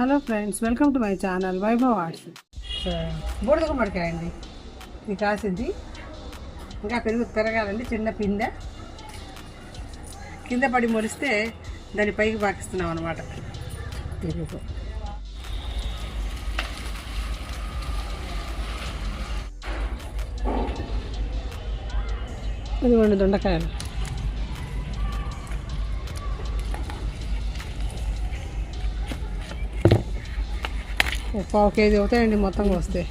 Hello friends, welcome to my channel Vaibhav arts. బూడిద గుమ్మడికాయ అండి ఇది కాసింది. ఇంకా పెరగాలండి. చిన్న పిందె కింద పడి మొలిస్తే దాన్ని పైకి పాకిస్తున్నాం అనమాట. ఇదిగోండి దొండకాయలు. ఒక పావు కేజీ అవుతాయండి మొత్తంగా వస్తే.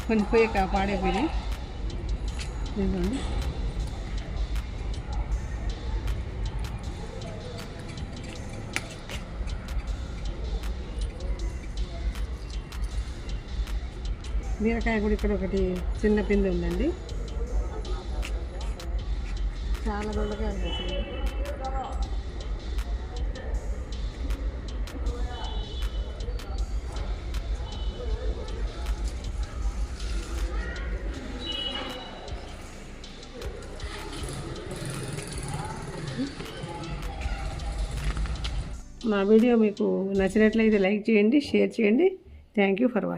కొన్ని పోయాక పాడైపోయి ఇదిగోండి. బీరకాయ కూడా ఇక్కడ ఒకటి చిన్న పిండి ఉందండి. చాలా దొండకాయలు వేసింది. మా వీడియో మీకు నచ్చినట్లయితే లైక్ చేయండి, షేర్ చేయండి. Thank you for watching.